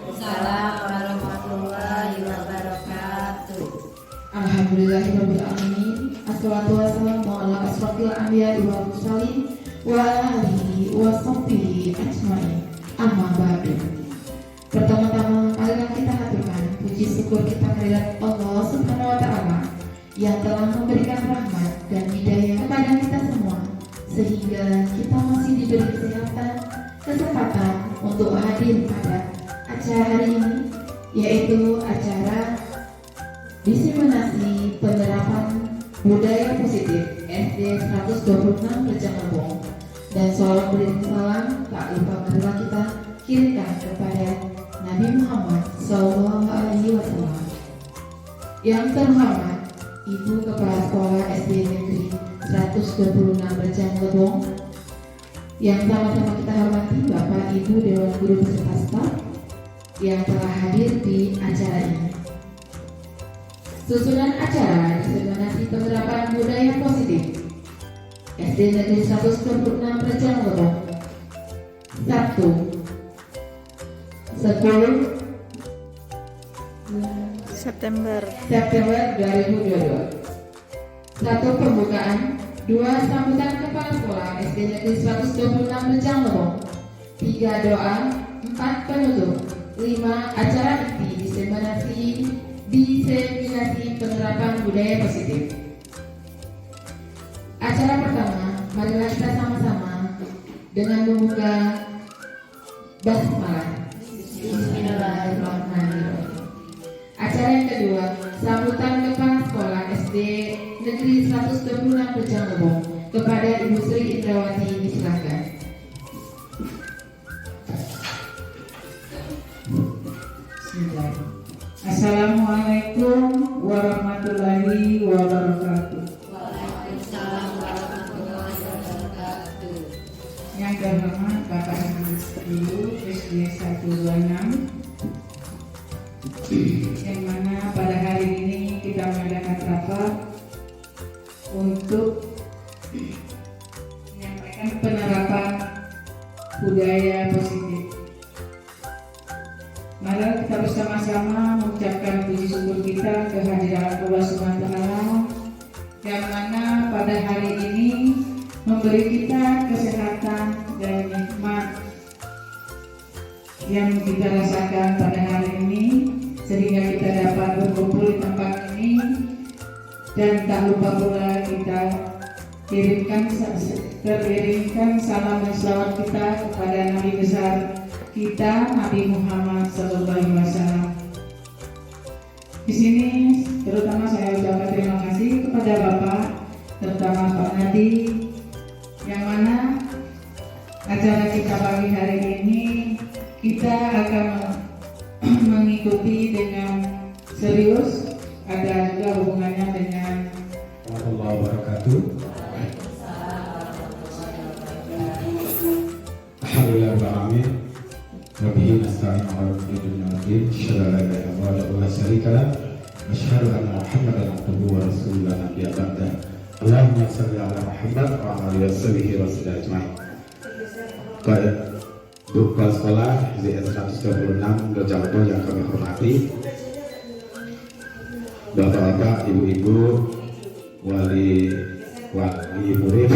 Assalamualaikum warahmatullahi wabarakatuh. Alhamdulillahirabbil alamin. Assalatu wassalamu ala asrofil anbiya'i wal mursalin wa alihi wa sahbihi ajmain. Amma ba'du. Pertama-tama marilah kita haturkan puji syukur kita kehadirat Allah Subhanahu wa taala yang telah memberikan rahmat dan hidayah kepada kita semua sehingga kita masih diberi kesempatan untuk hadir pada acara hari ini, yaitu acara diseminasi penerapan budaya positif SD 126 Rejang Lebong, dan sholawat beriring salam tak lupa marilah kita kirimkan kepada Nabi Muhammad SAW. Yang terhormat Ibu Kepala Sekolah SD Negeri 126 Rejang Lebong, yang sama-sama kita hormati Bapak Ibu Dewan Guru beserta staf yang telah hadir di acara ini. Susunan acara diseminasi penerapan budaya positif SD Negeri 126 Rejang Lebong, Sabtu 10 September 2022. 1. Pembukaan. 2. Sambutan Kepala Sekolah SD Negeri 126 Rejang Lebong. 3. Doa. 4. Penutup. 5. Acara inti diseminasi penerapan budaya positif. Acara pertama, marilah kita sama-sama dengan membuka basmalah. Bismillahirrahmanirrahim. Acara yang kedua, sambutan Kepala Sekolah SD Negeri 126 Rejang Lebong kepada Ibu Sri Indrawati, disilakan. Assalamualaikum warahmatullahi wabarakatuh. Waalaikumsalam warahmatullahi wabarakatuh. Yang terhormat Bapak Ibu SD 126, yang mana pada hari ini kita mengadakan rapat untuk menyampaikan penerapan budaya positif. Mari kita bersama-sama mengucapkan puji syukur kita kehadiran Allah Subhanahu wa taala yang mana pada hari ini memberi kita kesehatan dan nikmat yang kita rasakan pada hari ini, sehingga kita dapat berkumpul di tempat ini. Dan tak lupa pula kita kirimkan salam dan selawat kita kepada Nabi besar kita, Nabi Muhammad SAW. Di sini terutama saya ucapkan terima kasih kepada Bapak, terutama Pak Nadi, yang mana acara kita pagi hari ini kita akan mengikuti dengan serius, ada juga hubungannya dengan warahmatullahi wabarakatuh. Alhamdulillahirrahmanirrahim. Wabihi nasta'in ala umuri dunya wad din. Asyhadu an la ilaha illallah wahdahu la syarika lah. Asyhadu anna Muhammadan abduhu wa rasuluhu la nabiyya ba'dah. Allahumma shalli ala Muhammad wa ala alihi wa sahbihi ajmain. Baik, untuk kepala sekolah ZS 126 Dojamoto yang kami hormati, Bapak-bapak, ibu-ibu, wali murid,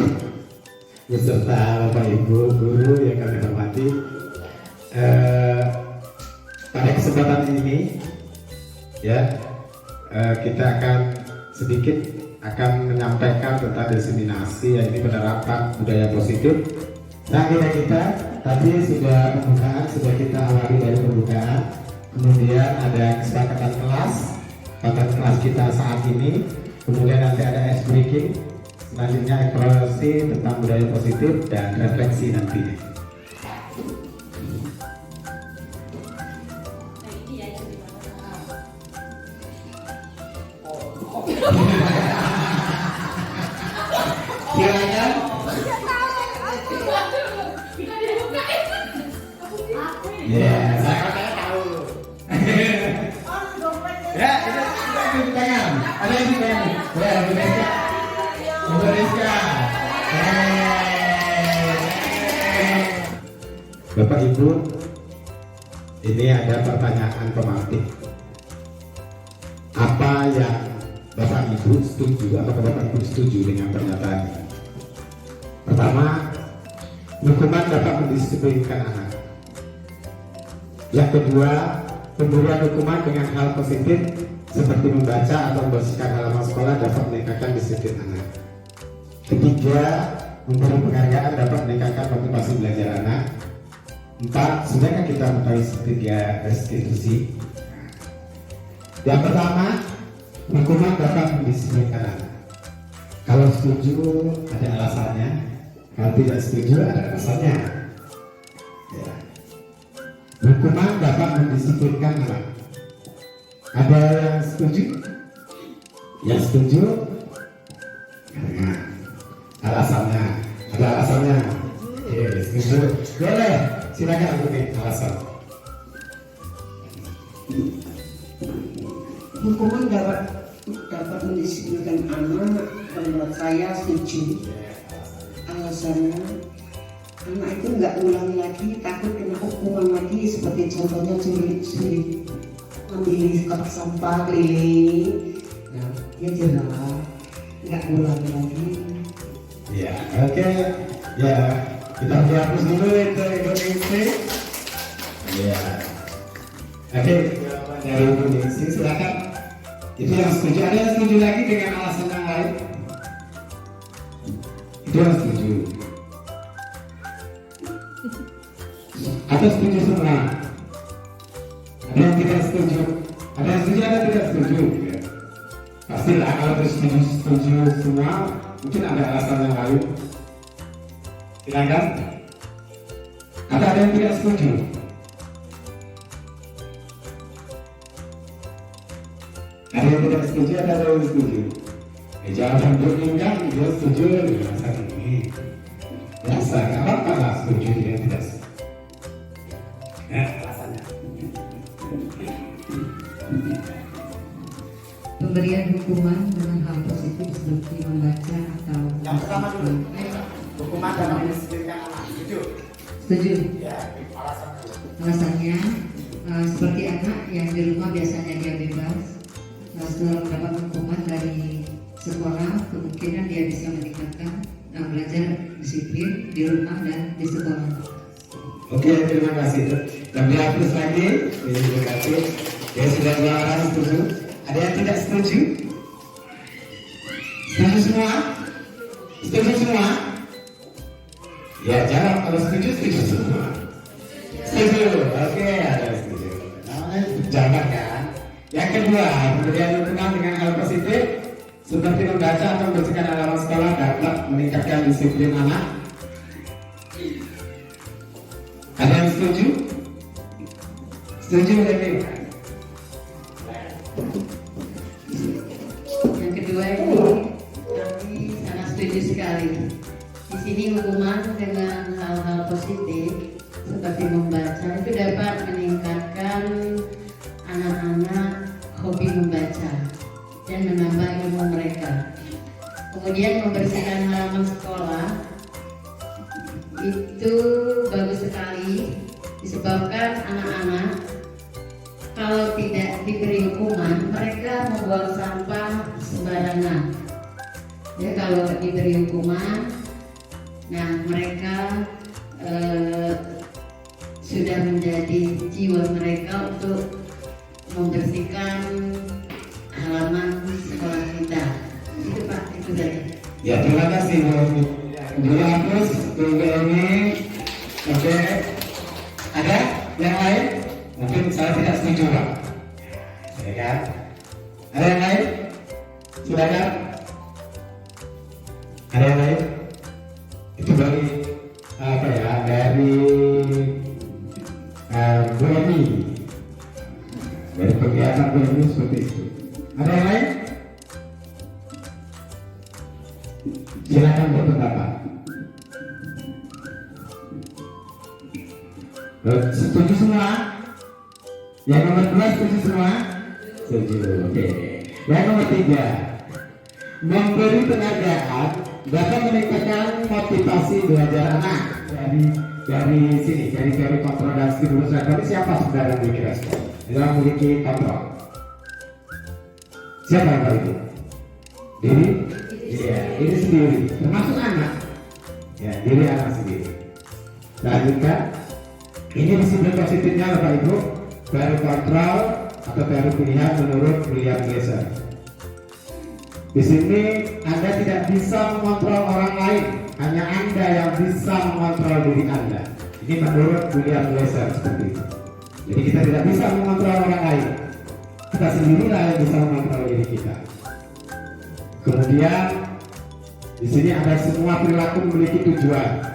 beserta Bapak Ibu guru yang kami hormati. Pada kesempatan ini, ya, kita akan sedikit menyampaikan tentang diseminasi, yaitu penerapan budaya positif. Nah, kita tadi sudah pembukaan, sudah kita awali dari pembukaan, kemudian ada kesepakatan kelas pada kelas kita saat ini, kemudian nanti ada ice breaking, selanjutnya evaluasi tentang budaya positif dan refleksi nantinya. Silakan. Ya, saya tahu. Ya, itu di tangan. Ada yang di tangan. Ya, Bu Rizka. Bu Rizka. Bapak Ibu, ini ada pertanyaan pematik. Apa yang Bapak Ibu setuju atau Bapak Ibu setuju dengan pernyataan ini? Pertama, hukuman dapat mendisiplinkan anak. Yang kedua, pemberian hukuman dengan hal positif seperti membaca atau membersihkan halaman sekolah dapat meningkatkan disiplin anak. Ketiga, memberi penghargaan dapat meningkatkan motivasi belajar anak. 4, sudahkah kita mengetahui tiga restitusi? Yang pertama, hukuman dapat mendisiplinkan anak. Kalau setuju ada alasannya, kalau tidak setuju ada alasannya. Ya. Hukuman dapat mendisiplinkan anak. Ada yang setuju? Yang setuju? Nah, alasannya. Ada alasannya. Setuju. Boleh. Silakan beri alasan. Hukuman dapat mendisiplinkan anak. Menurut saya setuju. Alasannya, anak itu nggak ulang lagi, takut kena hukuman lagi. Seperti contohnya curi ambil kotak sampah keliling, nah, dia jerah, nggak ulang lagi. Ya, oke. Ya, kita hapus dulu itu Indonesia. Ya. Oke, dari Indonesia silakan. Itu yang setuju. Ada yang setuju lagi dengan alasan yang lain? Itu yang setuju. Atau setuju semua? Ada yang tidak setuju? Ada yang setuju, ada yang tidak setuju? Ya. Pastilah kalau setuju semua, mungkin ada alasan yang lain. Silakan. Atau ada yang tidak setuju? Ada yang tidak setuju, ada yang setuju. Jangan berpindah, dia setuju dengan alasan ini. Biasa, nggak apa-apa lah setuju dia tidak setuju. Ya, alasannya. Pemberian hukuman dengan hal positif seperti membaca atau Yang pertama dulu, hukuman dalam mendisiplinkan anak. Setuju? setuju. Ya, alasan dulu. Alasannya seperti anak yang di rumah biasanya dia bebas, setelah mendapat hukuman dari sekolah kemungkinan dia bisa meningkatkan belajar disiplin di rumah dan di sekolah. Oke, terima kasih. Dan dihapus lagi. Terima kasih. Ya, sudah 2 orang setuju. Ada yang tidak setuju? Setuju semua? Setuju semua? Ya, jawab kalau setuju, setuju semua. Setuju. Oke, ada yang setuju. Namanya jawab kan? Yang kedua, pemberian hukuman dengan hal positif seperti membaca atau membersihkan halaman sekolah dapat meningkatkan disiplin anak. Ada yang setuju? Setuju ini? Yang kedua ini kami sangat setuju sekali. Di sini hukuman dengan hal-hal positif seperti membaca itu dapat meningkatkan anak-anak hobi membaca dan menambah ilmu mereka. Kemudian membersihkan halaman sekolah itu bagus sekali disebabkan anak-anak kalau tidak diberi hukuman mereka membuang sampah sembarangan. Ya kalau diberi hukuman, nah mereka sudah menjadi jiwa mereka untuk membersihkan halaman sekolah kita. Itu Pak, itu saja. Ya, terima kasih Bu Agus, Bu ini. Oke, ada yang lain? Mungkin saya tidak setuju Pak. Ya kan? Ada yang lain? Silakan. Ada yang lain? Itu dari apa ya? Dari Bu Emi. Dari kegiatan Bu Emi seperti itu. Ada yang lain? Silakan berpendapat. Setuju semua? Yang nomor 2 setuju semua? Setuju. Oke. Yang nomor 3, memberi penghargaan dapat meningkatkan motivasi belajar anak. Dari sini, dari teori kontrol dan stimulus respon. Siapa sebenarnya yang memiliki respon? Yang memiliki kontrol. Siapa yang tahu itu? Diri? Iya, diri sendiri. Termasuk anak. Ya, diri anak sendiri. Lanjutkan. Ini disiplin positifnya Bapak Ibu. Teori kontrol atau teori pilihan menurut William Glasser. Di sini Anda tidak bisa mengontrol orang lain, hanya Anda yang bisa mengontrol diri Anda. Ini menurut William Glasser seperti itu. Jadi kita tidak bisa mengontrol orang lain. Kita sendirilah yang bisa mengontrol diri kita. Kemudian di sini ada semua perilaku memiliki tujuan.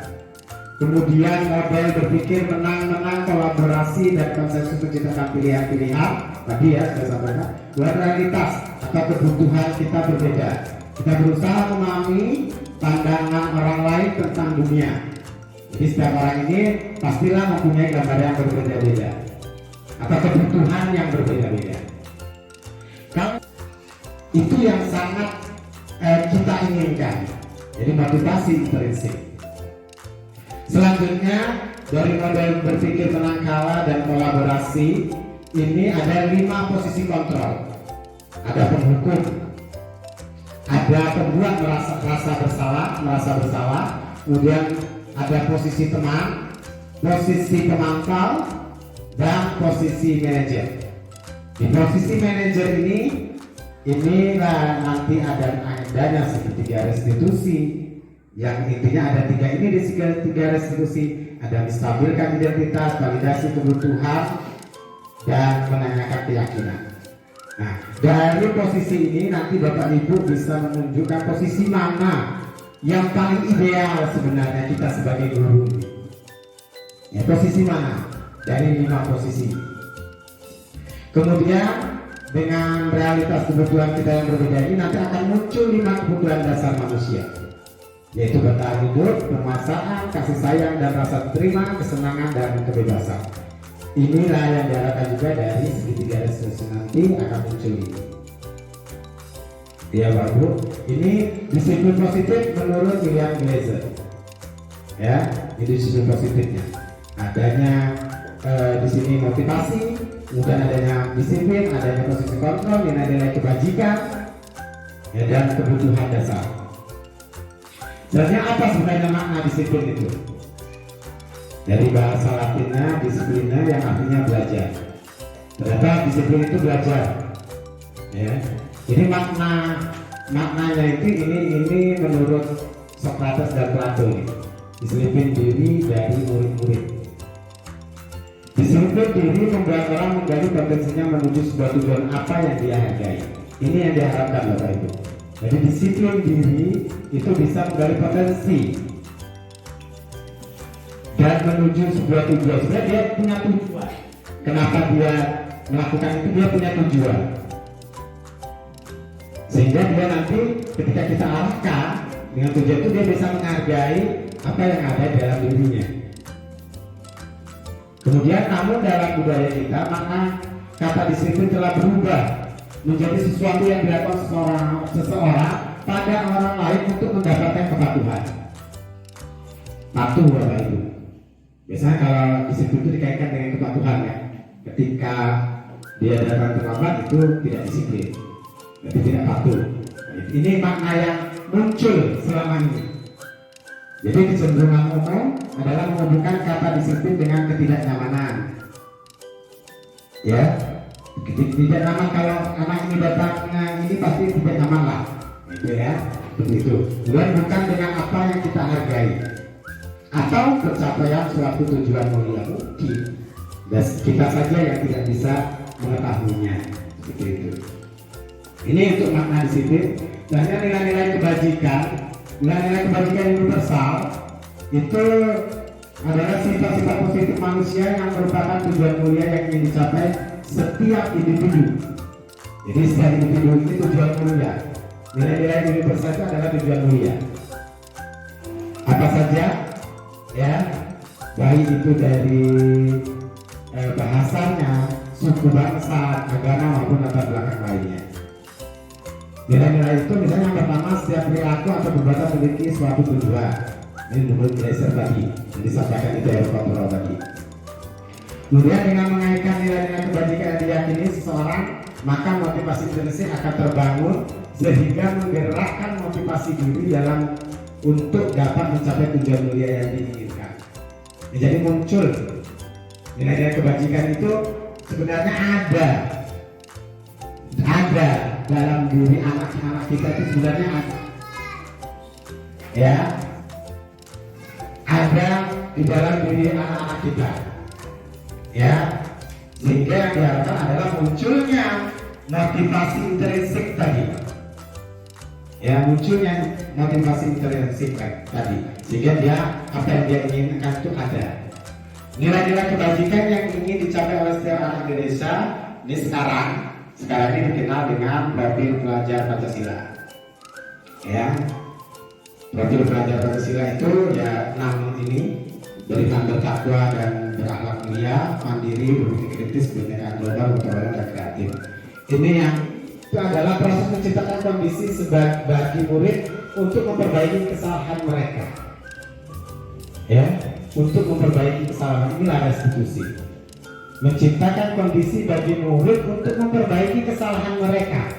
Kemudian model berpikir menang-menang, kolaborasi dan konsensus menciptakan pilihan-pilihan. Tadi ya saya sampaikan, realitas atau kebutuhan kita berbeda. Kita berusaha memahami pandangan orang lain tentang dunia. Jadi setiap orang ini pastilah mempunyai gambar yang berbeda-beda atau kebutuhan yang berbeda-beda. Kalau itu yang sangat kita inginkan. Jadi motivasi intrinsik. Selanjutnya dari model berpikir menang kalah dan kolaborasi ini ada 5 posisi kontrol. Ada penghukum, ada pembuat merasa bersalah, kemudian ada posisi teman, posisi pemantau, dan posisi manajer. Di posisi manajer inilah nanti adanya segitiga restitusi. Yang intinya ada 3 ini di segitiga restitusi, ada menstabilkan identitas, validasi kebutuhan, dan menanyakan keyakinan. Nah, dari posisi ini nanti Bapak Ibu bisa menunjukkan posisi mana yang paling ideal sebenarnya kita sebagai guru. Ya, posisi mana dari 5 posisi. Kemudian dengan realitas kebutuhan kita yang berbeda ini nanti akan muncul 5 kebutuhan dasar manusia, yaitu bertahan hidup, penguasaan, kasih sayang dan rasa terima, kesenangan dan kebebasan. Inilah yang diharapkan juga dari segitiga restitusi nanti akan muncul ini. Ya Bapak Ibu, ini disiplin positif menurut William Glasser. Ya, ini disiplin positifnya. Adanya di sini motivasi, kemudian adanya disiplin, adanya posisi kontrol, nilai-nilai kebajikan, ya, dan kebutuhan dasar. Sebenarnya apa sebenarnya makna disiplin itu? Dari bahasa Latinnya disiplina yang artinya belajar. Ternyata disiplin itu belajar. Ya. Jadi maknanya itu ini menurut Socrates dan Plato ini. Disiplin diri dari murid-murid. Disiplin diri membuat orang menggali potensinya menuju sebuah tujuan apa yang dia hargai. Ini yang diharapkan Bapak Ibu. Jadi disiplin diri itu bisa menggali potensi dan menuju sebuah tujuan. Sebenarnya dia punya tujuan. kenapa dia melakukan itu, dia punya tujuan. Sehingga dia nanti ketika kita arahkan dengan tujuan itu, dia bisa menghargai apa yang ada dalam dirinya. Kemudian namun dalam budaya kita, makna kata disiplin telah berubah menjadi sesuatu yang dilakukan seseorang pada orang lain untuk mendapatkan kepatuhan. Patuh Bapak Ibu. Biasanya kalau disiplin itu dikaitkan dengan kepatuhan ya. Ketika dia datang terlambat itu tidak disiplin, berarti tidak patuh. Ini makna yang muncul selama ini. Jadi kecenderungan umum adalah menghubungkan kata disiplin dengan ketidaknyamanan. Ya, tidak nyaman kalau anak ini datangnya ini pasti tidak nyaman lah, gitu ya, begitu. Kemudian bukan dengan apa yang kita hargai atau pencapaian suatu tujuan mulia mungkin. Dan kita saja yang tidak bisa mengetahuinya, seperti itu. Ini untuk makna disiplin. Dan nilai-nilai kebajikan, nilai-nilai kebajikan universal itu adalah sifat-sifat positif manusia yang merupakan tujuan mulia yang ingin dicapai setiap individu. Jadi setiap individu ini tujuan mulia. Nilai-nilai universal itu adalah tujuan mulia. Apa saja? Ya, baik itu dari bahasanya, suku bangsa, agama maupun latar belakang lainnya. Nilai-nilai itu misalnya yang pertama, setiap perilaku atau perbuatan memiliki suatu tujuan. Ini menurut Glaser tadi yang disampaikan itu yang kontrol tadi. Kemudian dengan mengaitkan nilai-nilai kebajikan yang diyakini seseorang, maka motivasi intrinsik akan terbangun sehingga menggerakkan motivasi diri dalam untuk dapat mencapai tujuan mulia yang diinginkan. Jadi muncul nilai-nilai kebajikan itu sebenarnya ada dalam diri anak-anak kita, itu sebenarnya ada di dalam diri anak-anak kita, ya, sehingga yang diharapkan adalah munculnya motivasi intrinsik tadi, ya, munculnya motivasi intrinsik tadi, sehingga dia apa yang dia inginkan itu ada. Nilai-nilai kebajikan yang ingin dicapai oleh setiap anak Indonesia ini sekarang ini dikenal dengan profil pelajar Pancasila. Ya, profil pelajar Pancasila itu ya 6 ini: beriman, bertakwa dan berakhlak mulia, mandiri, berpikir kritis, bineka global, bertoleran dan kreatif. Ini yang itu adalah proses menciptakan kondisi bagi murid untuk memperbaiki kesalahan mereka. Ya, untuk memperbaiki kesalahan, inilah restitusi. Menciptakan kondisi bagi murid untuk memperbaiki kesalahan mereka,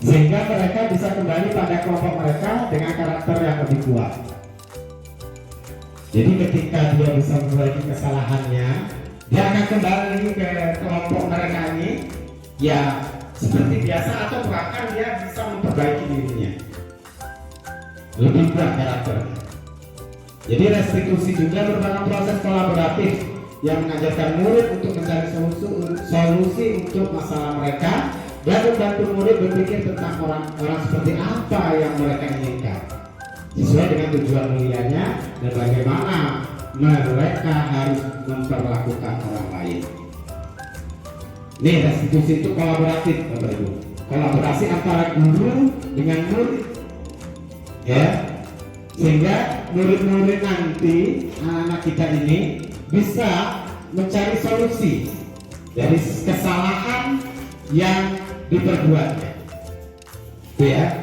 sehingga mereka bisa kembali pada kelompok mereka dengan karakter yang lebih kuat. Jadi ketika dia bisa memperbaiki kesalahannya, dia akan kembali ke kelompok mereka ini, ya seperti biasa, atau bahkan dia bisa memperbaiki dirinya, lebih kuat karakternya. Jadi restitusi juga merupakan proses kolaboratif yang mengajarkan murid untuk mencari solusi untuk masalah mereka dan membantu murid berpikir tentang orang seperti apa yang mereka inginkan sesuai dengan tujuan mulianya dan bagaimana mereka harus memperlakukan orang lain. Ini restitusi itu kolaboratif, Bapak Ibu. Kolaborasi antara guru dengan murid, ya, sehingga murid-murid nanti, anak kita ini bisa mencari solusi dari kesalahan yang diperbuatnya. Itu ya.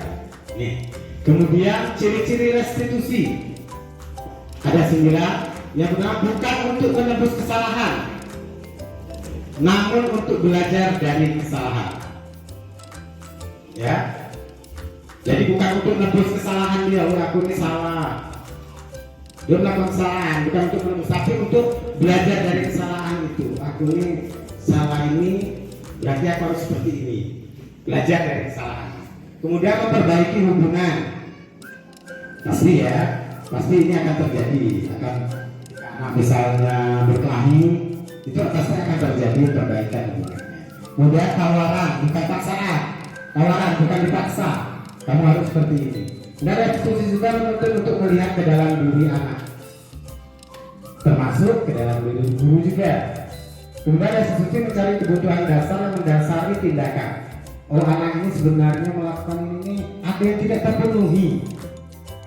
Nih. Kemudian ciri-ciri restitusi ada 9. Yang pertama, bukan untuk menebus kesalahan, namun untuk belajar dari kesalahan. Ya. Jadi bukan untuk menebus kesalahan dia, aku ini salah. Dia melakukan kesalahan, bukan untuk menebus, tapi untuk belajar dari kesalahan itu. Aku ini salah ini, berarti aku harus seperti ini. Belajar dari kesalahan. Kemudian memperbaiki hubungan. Pasti ya, pasti ini akan terjadi. Karena misalnya berkelahi, itu pasti akan terjadi perbaikan hubungannya. Kemudian tawaran, bukan paksaan. Tawaran, bukan dipaksa. Kamu harus seperti ini. Dan restitusi juga menuntut untuk melihat ke dalam diri anak, termasuk ke dalam diri guru juga. Kemudian restitusi mencari kebutuhan dasar yang mendasari tindakan. Oh, anak ini sebenarnya melakukan ini ada yang tidak terpenuhi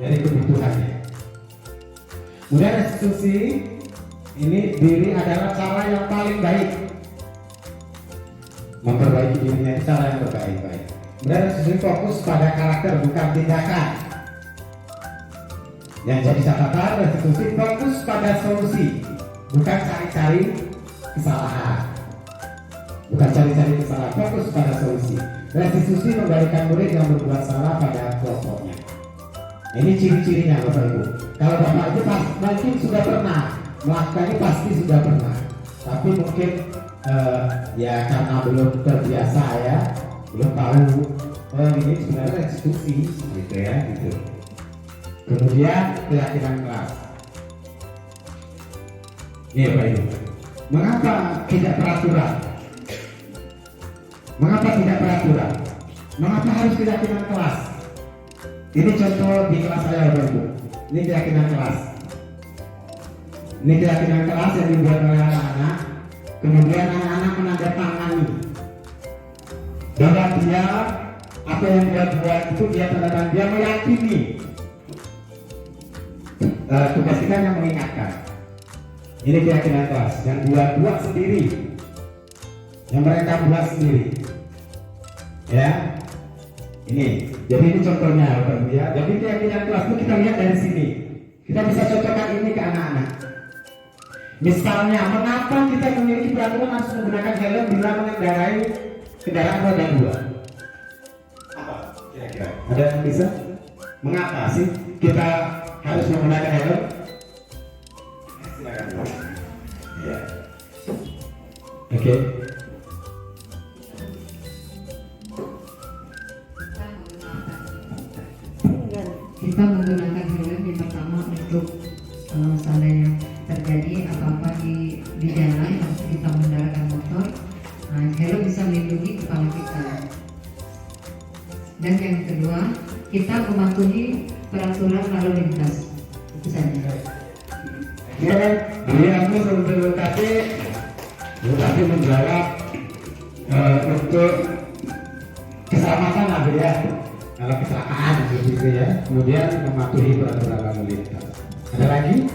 dari kebutuhannya. Kemudian restitusi ini diri adalah cara yang paling baik, memperbaiki dirinya itu cara yang terbaik. Kemudian restitusi fokus pada karakter bukan tindakan. Yang jadi catatan, restitusi fokus pada solusi, bukan cari-cari kesalahan. Fokus pada solusi. Restitusi membalikan murid yang berbuat salah pada kelompoknya. Nah, ini ciri-cirinya Bapak Ibu. Kalau Bapak itu mungkin sudah pernah melakukannya, pasti sudah pernah. Tapi mungkin ya karena belum terbiasa ya, belum tahu. Ini sebenarnya restitusi, gitu ya, gitu. Kemudian keyakinan kelas. Ini Bapak Ibu. Mengapa tidak peraturan? Mengapa tidak peraturan? Mengapa harus keyakinan kelas? Ini contoh di kelas saya Bapak Ibu. Ini keyakinan kelas. Ini keyakinan kelas yang dibuat oleh anak-anak. Kemudian anak-anak menandatangani bahwa dia apa yang dia buat itu dia tanda dia meyakini. Tugas kita yang mengingatkan. Ini keyakinan kelas yang buat sendiri, yang mereka buat sendiri. Ya, ini. Jadi ini contohnya, Bapak Ibu ya. Jadi keyakinan kelas itu kita lihat dari sini. Kita bisa cocokkan ini ke anak-anak. Misalnya, mengapa kita memiliki peraturan harus menggunakan helm bila mengendarai kendaraan roda 2? Apa kira-kira? Ada yang bisa? Mengapa sih kita harus menggunakan helm? Silakan. Ya. Oke. Kita menggunakan helm yang pertama untuk seandainya terjadi apa-apa di jalan waktu kita mengendarai motor, helm bisa melindungi kepala kita. Dan yang kedua, kita mematuhi peraturan lalu lintas. Itu saja. Ya, jadi aku sebelum tadi menjawab untuk keselamatan lah ya. Kalau kecelakaan gitu ya, kemudian mematuhi peraturan lalu lintas. Ada lagi?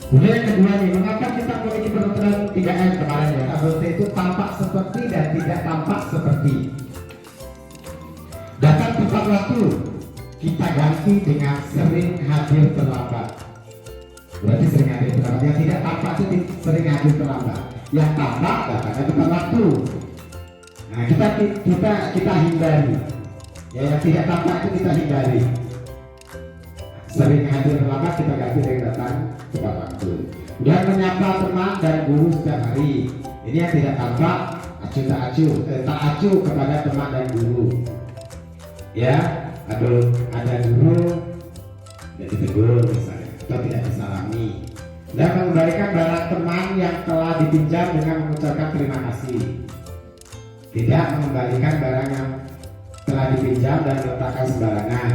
Kemudian yang kedua nih, mengapa kita memiliki peraturan 3M kemarin ya? ABT itu tampak seperti dan tidak tampak seperti. Datang tepat waktu, kita ganti dengan sering hadir terlambat. Berarti sering hadir terlambat. Yang tidak tampak itu sering hadir terlambat. Yang tampak datangnya tepat waktu. Nah, kita hindari. Ya, yang tidak tampak itu kita hindari. Sering hadir terlambat kita ganti dengan datang tepat waktu. Dan menyapa teman dan guru setiap hari. Ini yang tidak tampak tak acuh kepada teman dan guru. Ya, ada guru tidak ditegur misalnya, atau tidak disalami. Dan mengembalikan barang teman yang telah dipinjam dengan mengucapkan terima kasih. Tidak mengembalikan barang yang telah dipinjam dan meletakkan sembarangan.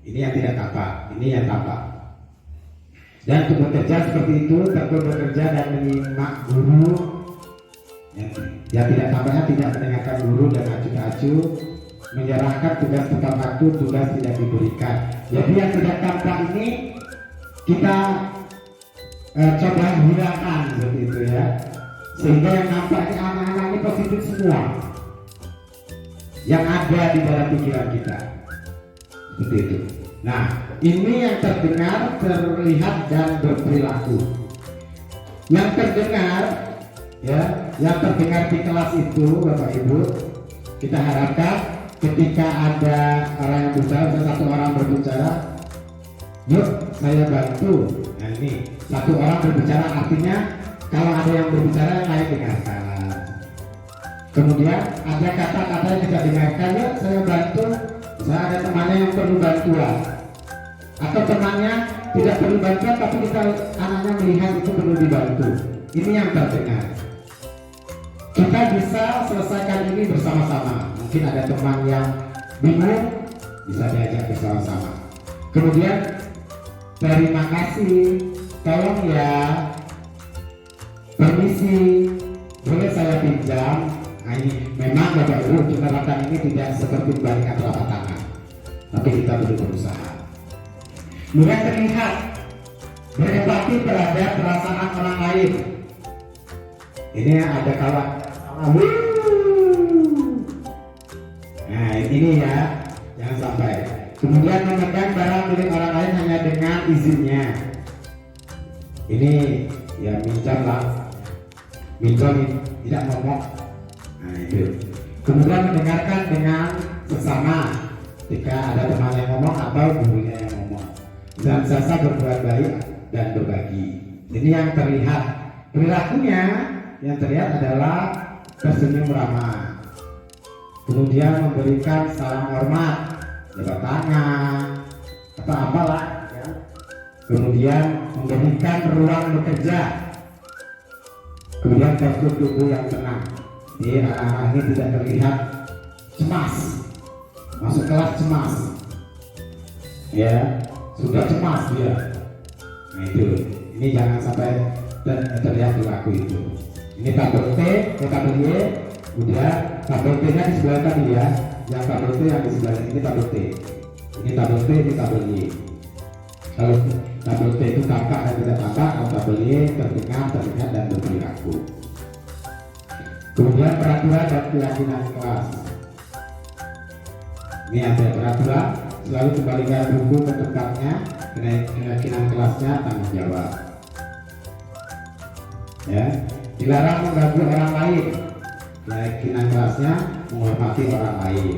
Ini yang tidak tampak, ini yang tampak. Dan untuk bekerja seperti itu, tekun bekerja dan menyimak guru. Yang tidak tampaknya tidak mendengarkan guru dan acuh-acuh, menyerahkan tugas tepat waktu, tugas tidak diberikan. Jadi yang tidak tampak ini kita coba hilangkan seperti itu ya. Sehingga yang nampak ini anak-anak ini positif semua yang ada di dalam pikiran kita. Seperti itu. Nah, ini yang terdengar, terlihat dan berperilaku. Yang terdengar ya, yang terdengar di kelas itu Bapak Ibu, kita harapkan ketika ada orang yang bicara, satu orang berbicara, yuk saya bantu. Nah ini satu orang berbicara artinya kalau ada yang berbicara yang lain dengarkan. Kemudian ada kata-kata yang tidak dengarkan, yuk saya bantu. Misalnya ada temannya yang perlu bantuan, atau temannya tidak perlu bantuan tapi kita anaknya melihat itu perlu dibantu. Ini yang terdengar. Kita bisa selesaikan ini bersama-sama. Mungkin ada teman yang bingung, bisa diajak bersama-sama. Kemudian terima kasih, tolong ya, Permisi, boleh saya pinjam? Nah, ini memang Bapak Ibu penerapan ini tidak seperti membalikan telapak tangan, tapi kita perlu berusaha. Mulai terlihat berempati terhadap perasaan orang lain. Ini ada kawan. Nah ini ya, jangan sampai. Kemudian memegang barang milik orang lain hanya dengan izinnya. Ini ya minjam lah, minjam tidak ngomong. Nah itu. Kemudian mendengarkan dengan sesama jika ada teman yang ngomong atau gurunya yang ngomong. Dan sasa berbuat baik dan berbagi. Ini yang terlihat. Perilakunya yang terlihat adalah tersenyum ramah. Kemudian memberikan salam hormat, jabat tangan, atau apalah ya. Kemudian memberikan ruang bekerja. Kemudian postur tubuh yang tenang. Jadi anak-anak ini tidak terlihat cemas. Masuk kelas cemas. Ya, sudah cemas dia. Nah itu, ini jangan sampai terlihat perilaku itu. Ini tabel T, tabel Y, udah tabel T-nya di sebelah tadi ya. Yang tabel T yang di sebelah ini tabel T. Ini tabel T, ini tabel Y. Kalau tabel T itu tampak dan tidak tampak, kalau tabel Y terdengar, terlihat dan berperilaku. Kemudian peraturan dan keyakinan kelas. Ini ada peraturan, selalu kembalikan buku ke tempatnya, keyakinan kelasnya tanggung jawab. Ya, dilarang mengganggu orang lain. Keyakinan kelasnya menghormati orang lain.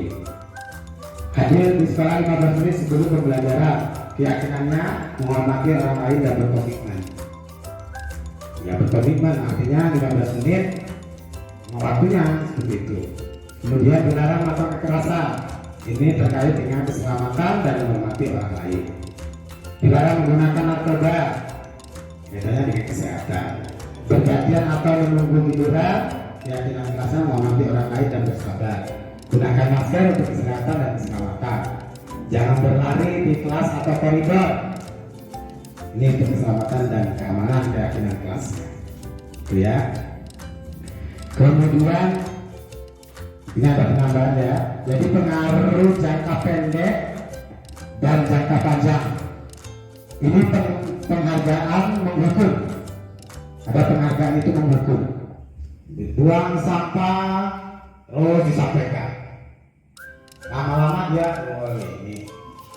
Hadir di sekolah 15 menit sebelum pembelajaran. Keyakinannya menghormati orang lain dan berkomitmen. Ya berkomitmen artinya 15 menit waktunya seperti itu. Kemudian dilarang melakukan kekerasan. Ini terkait dengan keselamatan dan menghormati orang lain. Dilarang menggunakan narkoba. Bedanya dengan kesehatan. Bergantian atau menunggu giliran, keyakinan kelasnya menghormati orang lain dan bersabar. Gunakan masker untuk kesehatan dan keselamatan. Jangan berlari di kelas atau koridor. Ini untuk keselamatan dan keamanan keyakinan kelasnya. Itu ya. Kemudian ini ada penambahan ya. Jadi pengaruh jangka pendek dan jangka panjang. Ini penghargaan menghukum. Ada penghargaan itu menghukum. Buang sampah terus disampaikan. Lama-lama dia, oh ini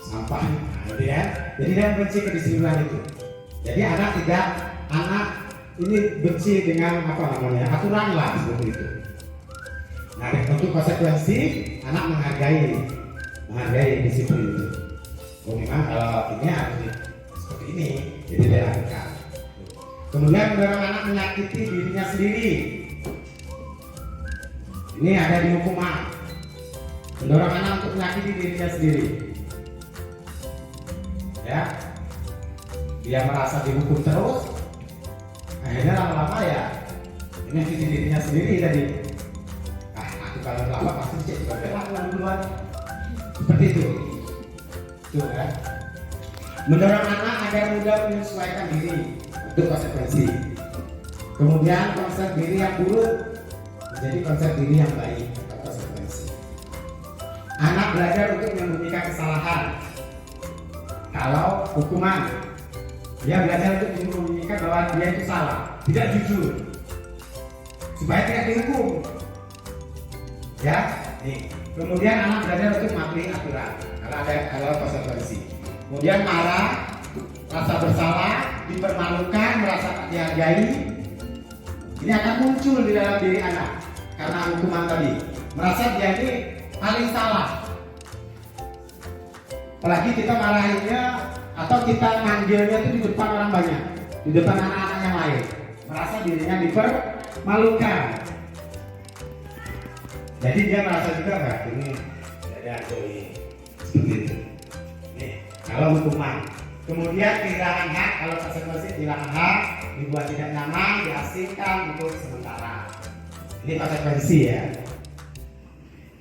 sampah, gitu ya. Jadi dia benci kedisiplinan itu. Jadi anak ini benci dengan apa namanya aturan lah seperti itu. Nah untuk konsekuensi anak menghargai disiplin itu. Oh memang kalau ini harus seperti ini, jadi dia lakukan. Kemudian mendorong anak menyakiti dirinya sendiri. Ini ada di hukuman. Mendorong anak untuk menyakiti dirinya sendiri. Ya, dia merasa dihukum terus. Akhirnya lama-lama ya menyakiti dirinya sendiri tadi. Aku kalau lama pasti cek juga berlaku duluan. Seperti itu. Tuh kan. Mendorong anak agar mudah menyesuaikan diri. Itu konsekuensi. Kemudian konsep diri yang buruk menjadi konsep diri yang baik atau konsekuensi. Anak belajar untuk menyembunyikan kesalahan. Kalau hukuman, dia belajar untuk menyembunyikan bahwa dia itu salah, tidak jujur, supaya tidak dihukum. Ya, nih. Kemudian anak belajar untuk mematuhi aturan. Kalau konsekuensi. Kemudian marah, rasa bersalah, dipermalukan, merasa tak dihargai. Ini akan muncul di dalam diri anak karena hukuman tadi. Merasa dia ini paling salah. Apalagi kita marahinnya atau kita manggilnya itu di depan orang banyak, di depan anak-anak yang lain. Merasa dirinya dipermalukan. Jadi dia merasa juga nggak ini ada seperti itu. Nih, kalau hukuman. Kemudian kehilangan hak, kalau konsekuensi kehilangan hak, dibuat tidak nyaman, diasingkan untuk sementara. Ini konsekuensi ya.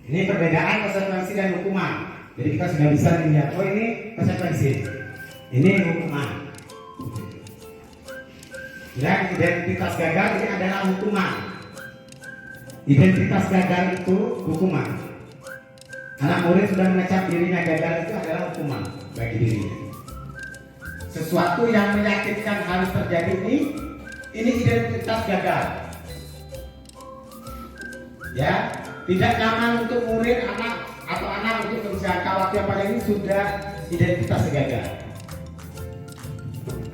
Ini perbedaan konsekuensi dan hukuman. Jadi kita sudah bisa melihat, oh ini konsekuensi, ini hukuman. Yang identitas gagal ini adalah hukuman. Identitas gagal itu hukuman. Anak murid sudah mengecap dirinya gagal itu adalah hukuman bagi dirinya. Sesuatu yang meyakinkan harus terjadi ini identitas gagal. Ya, tidak nyaman untuk murid atau anak untuk menjangka waktu yang panjang ini sudah identitas gagal.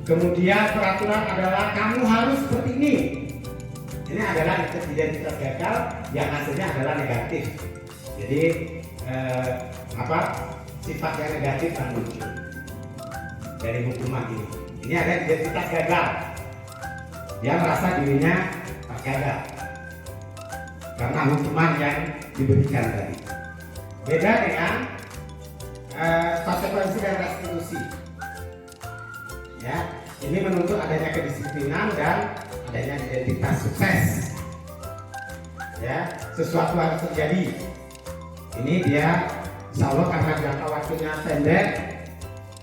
Kemudian peraturan adalah kamu harus seperti ini. Ini adalah identitas gagal yang hasilnya adalah negatif. Jadi sifat yang negatif akan muncul dari hukuman ini. Ini ada identitas gagal. Dia merasa dirinya gagal karena hukuman yang diberikan tadi. Beda dengan konsekuensi dan restitusi. Ya, ini menuntut adanya kedisiplinan dan adanya identitas sukses. Ya, sesuatu harus terjadi. Ini dia, insya Allah karena jangka waktunya pendek,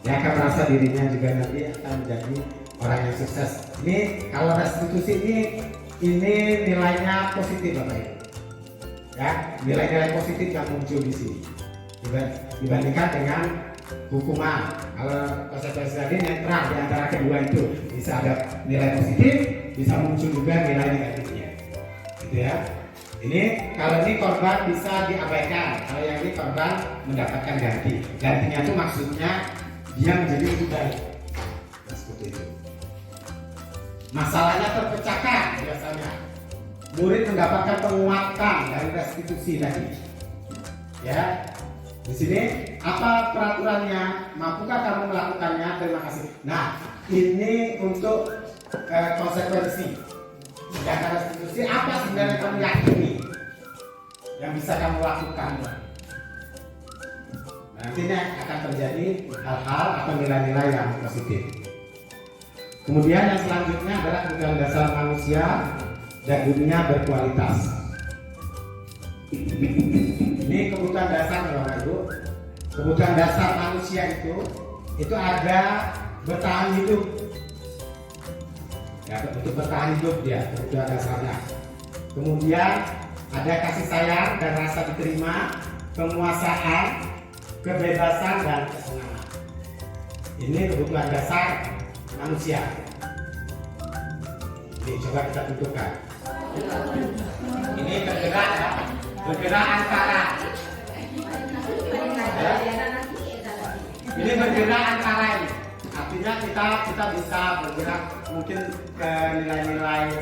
dia akan merasa dirinya juga nanti akan menjadi orang yang sukses. Ini kalau restitusi ini nilainya positif Bapak Ibu. Ya, nilai-nilai positif yang muncul di sini dibandingkan dengan hukuman. Kalau konsekuensi tadi netral di antara kedua itu, bisa ada nilai positif, bisa muncul juga nilai negatifnya. Gitu ya. Ini kalau ini korban bisa diabaikan, kalau yang ini korban mendapatkan ganti. Gantinya itu maksudnya dia menjadi lebih baik. Nah, seperti itu. Masalahnya terpecahkan biasanya. Murid mendapatkan penguatan dari restitusi tadi. Ya, di sini apa peraturannya? Mampukah kamu melakukannya? Terima kasih. Nah, ini untuk konsekuensi. Sedangkan restitusi apa sebenarnya kamu yakini yang bisa kamu lakukan? Nantinya akan terjadi hal-hal atau nilai-nilai yang positif. Kemudian yang selanjutnya adalah kebutuhan dasar manusia dan dunia berkualitas. Ini kebutuhan dasar Bapak Ibu. Kebutuhan dasar manusia itu ada bertahan hidup. Ya, untuk bertahan hidup dia kebutuhan dasarnya. Kemudian ada kasih sayang dan rasa diterima, penguasaan, kebebasan dan kesenangan. Ini kebutuhan dasar manusia. Ini coba kita tentukan. Ini bergerak antara. Ya. Ini bergerak antara ini. Artinya kita bisa bergerak mungkin ke nilai-nilai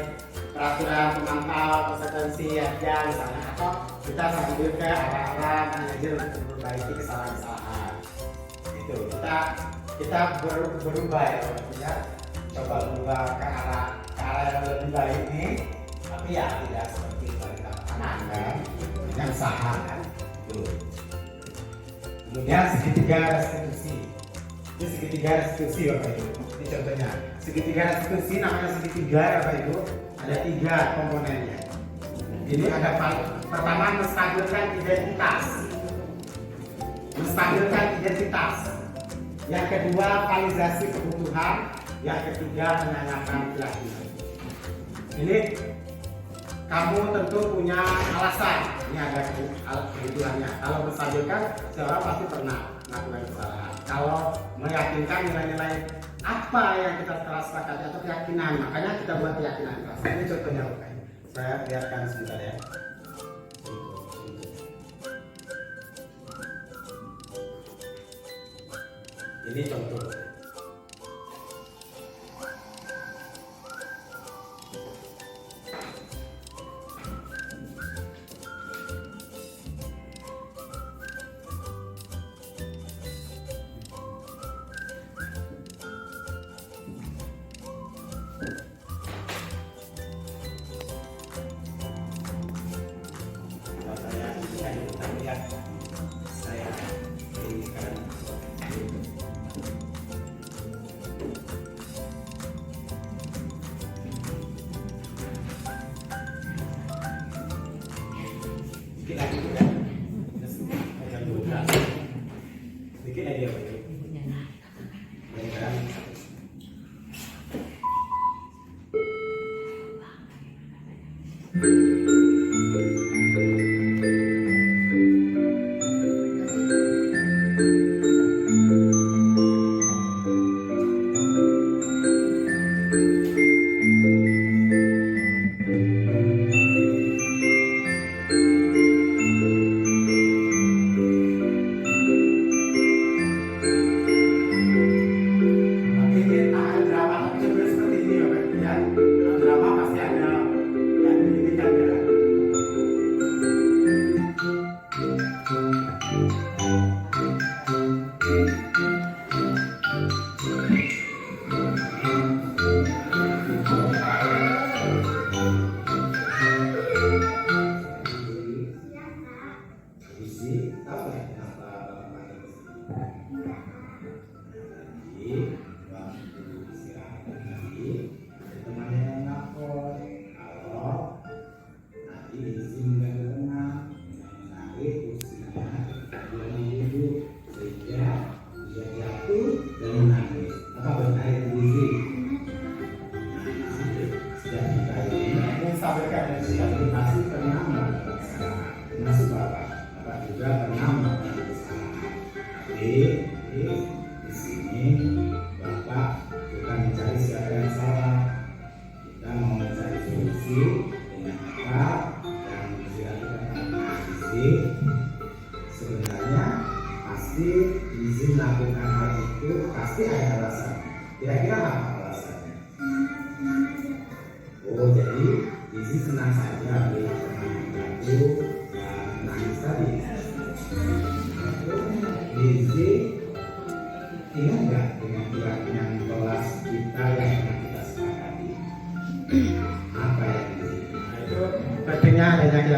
peraturan pemantau konsekuensi ya misalnya, atau kita sambil ke arah-arah manajer untuk memperbaiki kesalahan-kesalahan. Itu kita berubah ya, coba berubah ke arah yang lebih baik ini, tapi ya tidak seperti kita kanan kan, yang usaha kan. Kemudian segitiga restitusi. Ini segitiga restitusi Bapak Ibu. Ini contohnya. Segitiga restitusi namanya segitiga Bapak Ibu. Ada 3 komponennya. Ini ada pertama menstabilkan identitas. Yang kedua validasi kebutuhan. Yang ketiga menanyakan keyakinan. Ini kamu tentu punya alasan. Ini ada kebutuhannya. Kalau menstabilkan, seorang pasti pernah melakukan kesalahan. Kalau meyakinkan nilai-nilai apa yang kita telah sepakati atau keyakinan, makanya kita buat keyakinan. Ini contohnya Bapak. Saya lihatkan sebentar ya. Ini contoh.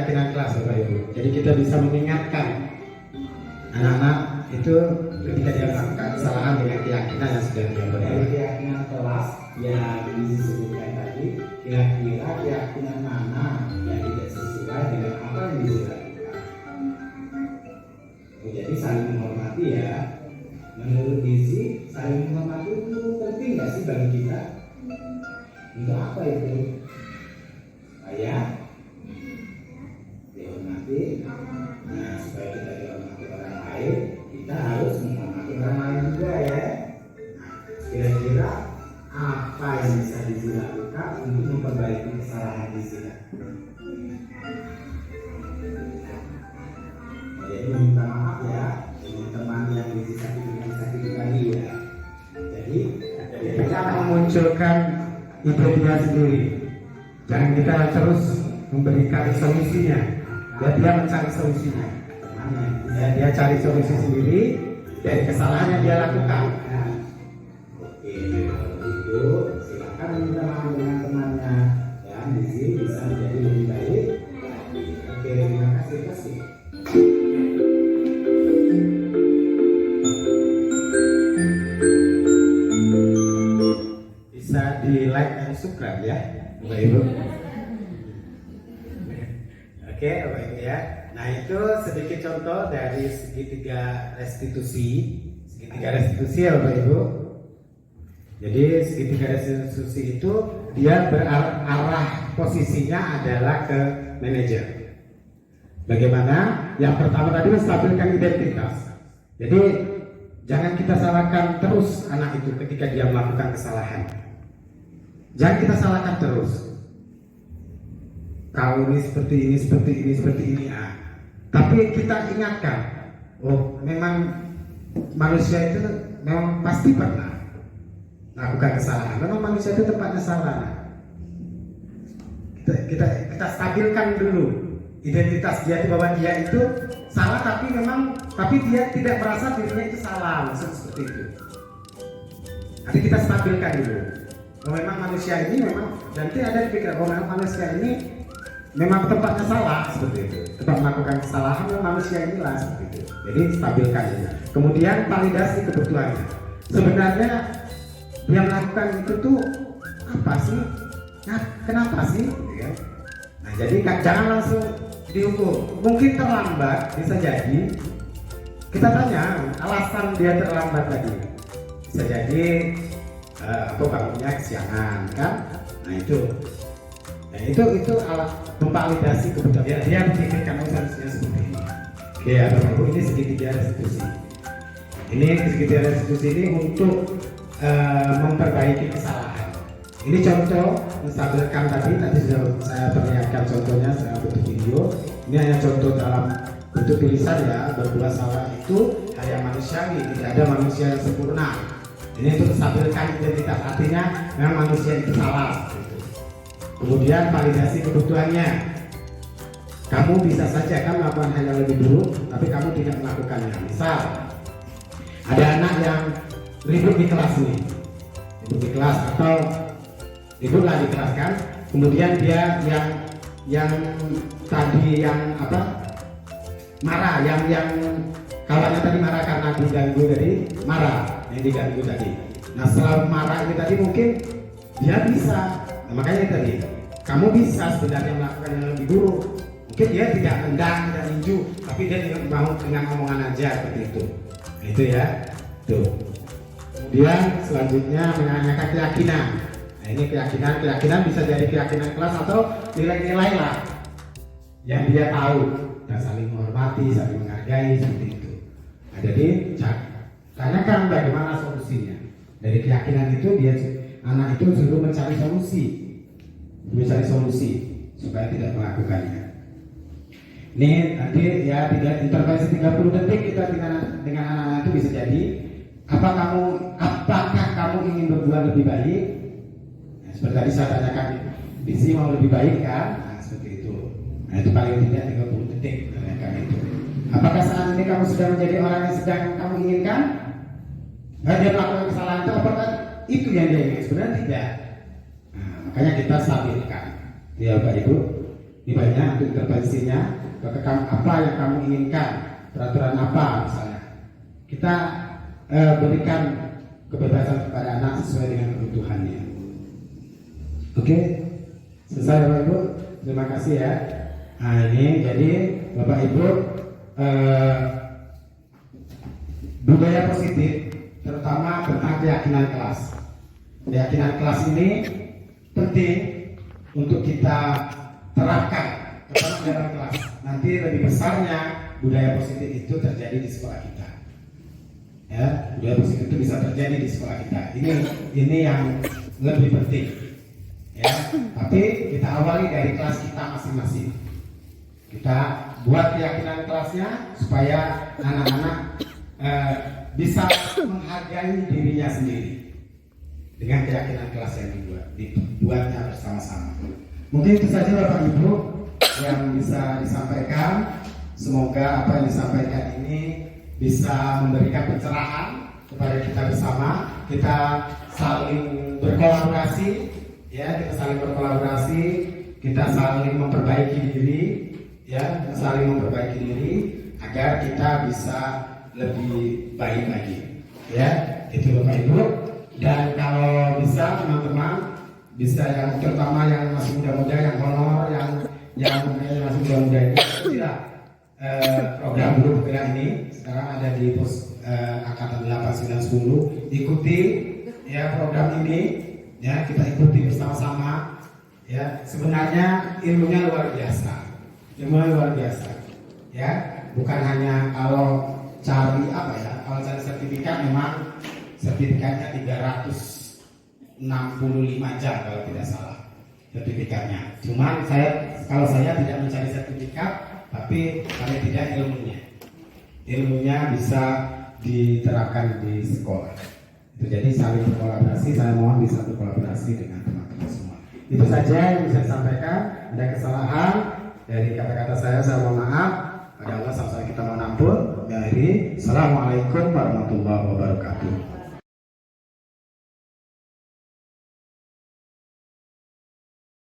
keyakinan kelas Bapak Ibu. Jadi kita bisa mengingatkan anak-anak itu ketika dia melakukan kesalahan dengan keyakinan yang sudah dia beri. Keyakinan kelas yang disebutkan tadi, kira-kira keyakinan mana yang tidak sesuai dengan apa yang dilakukan. Jadi saling menghormati ya. Menurut gizi, saling menghormati itu penting nggak sih bagi kita? Untuk apa itu? Supaya dihormati. Nah, supaya kita dihormati orang lain, kita harus menghormati orang lain juga ya. Nah, kira-kira apa yang bisa dilakukan untuk memperbaiki kesalahan di sini? Jadi minta maaf ya teman-teman yang disakiti tadi ya. Jadi kita memunculkan ide dia sendiri. Jangan kita terus memberikan solusinya. Dia mencari solusinya. Dia cari solusi sendiri dari kesalahan yang dia lakukan. Oke, itu silakan minta maaf dengan temannya. Ya, di sini bisa menjadi lebih baik. Oke, terima kasih. Bisa di like dan subscribe ya, Bapak Ibu. Oke, Bapak Ibu ya. Nah, itu sedikit contoh dari segitiga restitusi. Segitiga restitusi ya Bapak Ibu. Jadi segitiga restitusi itu dia berarah posisinya adalah ke manajer. Bagaimana? Yang pertama tadi menstabilkan identitas. Jadi jangan kita salahkan terus anak itu ketika dia melakukan kesalahan. Jangan kita salahkan terus. Kau ini seperti ini. Ah. Tapi kita ingatkan, oh memang manusia itu memang pasti pernah melakukan kesalahan. Memang manusia itu tempatnya salah. Kita stabilkan dulu identitas dia bahwa dia itu salah, tapi dia tidak merasa dirinya itu salah, maksud seperti itu. Nanti kita stabilkan dulu. Memang manusia ini memang nanti ada di pikiran memang manusia ini memang tempatnya salah seperti itu. Tempat melakukan kesalahan memang manusia inilah seperti itu. Jadi stabilkan ya. Kemudian validasi kebutuhannya. Sebenarnya dia melakukan itu tuh apa sih? Nah, kenapa sih? Ya. Nah, jadi jangan langsung dihukum. Mungkin terlambat, bisa jadi. Kita tanya alasan dia terlambat tadi. Bisa jadi atau bangunnya kesiangan kan? Nah itu alat memvalidasi kebutuhan. Dia memikirkan solusinya seperti ini. Oke, Bapak-Ibu, ini segitiga restitusi. Ini segitiga restitusi ini untuk memperbaiki kesalahan. Ini contoh menstabilkan tadi sudah saya perlihatkan contohnya dalam bentuk video. Ini hanya contoh dalam bentuk tulisan ya. Berbuat salah itu hal yang manusiawi, tidak ada manusia yang sempurna. Ini untuk menstabilkan identitas, artinya memang manusia itu salah. Kemudian validasi kebutuhannya. Kamu bisa saja kan melakukan hal yang lebih buruk, tapi kamu tidak melakukannya. Misal ada anak yang ribut di kelas nih, ribut di kelas atau ributlah di kelas kan. Kemudian dia yang tadi yang marah, yang kawannya tadi marah karena diganggu tadi, marah yang diganggu tadi. Nah setelah marah itu tadi mungkin dia bisa. Nah, makanya tadi kamu bisa sebenarnya melakukan yang lebih buruk. Mungkin dia tidak tendang, tidak ninju, tapi dia mau dengan omongan aja seperti itu. Nah, itu ya. Tuh. Kemudian selanjutnya menanyakan keyakinan. Nah, ini keyakinan bisa jadi keyakinan kelas atau nilai-nilai lah yang dia tahu dan saling menghormati, saling menghargai seperti itu. Nah, jadi tanyakan bagaimana solusinya. Dari keyakinan itu anak itu suruh mencari solusi supaya tidak melakukannya. Ini nanti ya intervensi 30 detik kita dengan anak-anak itu bisa jadi apakah kamu ingin berbuat lebih baik? Nah, seperti tadi saya tanyakan, Bisi mau lebih baik kan? Nah, seperti itu. Nah, itu paling tidak 30 detik tanyakan itu. Apakah saat ini kamu sudah menjadi orang yang sedang kamu inginkan? Dia melakukan kesalahan itu, apakah itu yang dia ingin? Sebenarnya tidak. Nah, makanya kita stabilkan. Ya Bapak Ibu. Ini banyak untuk intervensinya. Apa yang kamu inginkan, peraturan apa misalnya. Kita berikan kebebasan kepada anak sesuai dengan kebutuhannya. Oke, selesai Bapak Ibu. Terima kasih ya. Nah ini jadi Bapak Ibu, budaya positif terutama tentang keyakinan kelas. Keyakinan kelas ini penting untuk kita terapkan kepada dalam kelas. Nanti lebih besarnya budaya positif itu terjadi di sekolah kita. Ya, budaya positif itu bisa terjadi di sekolah kita. Ini yang lebih penting. Ya, tapi kita awali dari kelas kita masing-masing. Kita buat keyakinan kelasnya supaya anak-anak bisa menghargai dirinya sendiri dengan keyakinan kelas yang dibuatnya bersama-sama. Mungkin itu saja Bapak Ibu yang bisa disampaikan. Semoga apa yang disampaikan ini bisa memberikan pencerahan kepada kita bersama. Kita saling berkolaborasi, ya, kita saling berkolaborasi, kita saling memperbaiki diri, ya, kita saling memperbaiki diri agar kita bisa lebih baik lagi, ya. Itu Bapak Ibu. Dan kalau bisa teman-teman, bisa yang terutama yang masih muda-muda, yang honor, yang masih muda-muda ini, tidak program guru bergerak ini sekarang ada di pos angkatan 8, 9, 10. Ikuti ya program ini, ya, kita ikuti bersama-sama. Ya, sebenarnya ilmunya luar biasa, ya. Bukan hanya kalau cari apa ya, kalau cari sertifikat memang sertifikatnya 365 jam kalau tidak salah sertifikatnya. Cuman kalau saya tidak mencari sertifikat, tapi paling tidak ilmunya bisa diterapkan di sekolah. Itu jadi saling berkolaborasi. Saya mohon bisa berkolaborasi dengan teman-teman semua. Itu saja yang bisa disampaikan. Ada kesalahan dari kata-kata saya mohon maaf. Pada Allah sama-sama kita mohon ampun. Assalamualaikum warahmatullahi wabarakatuh.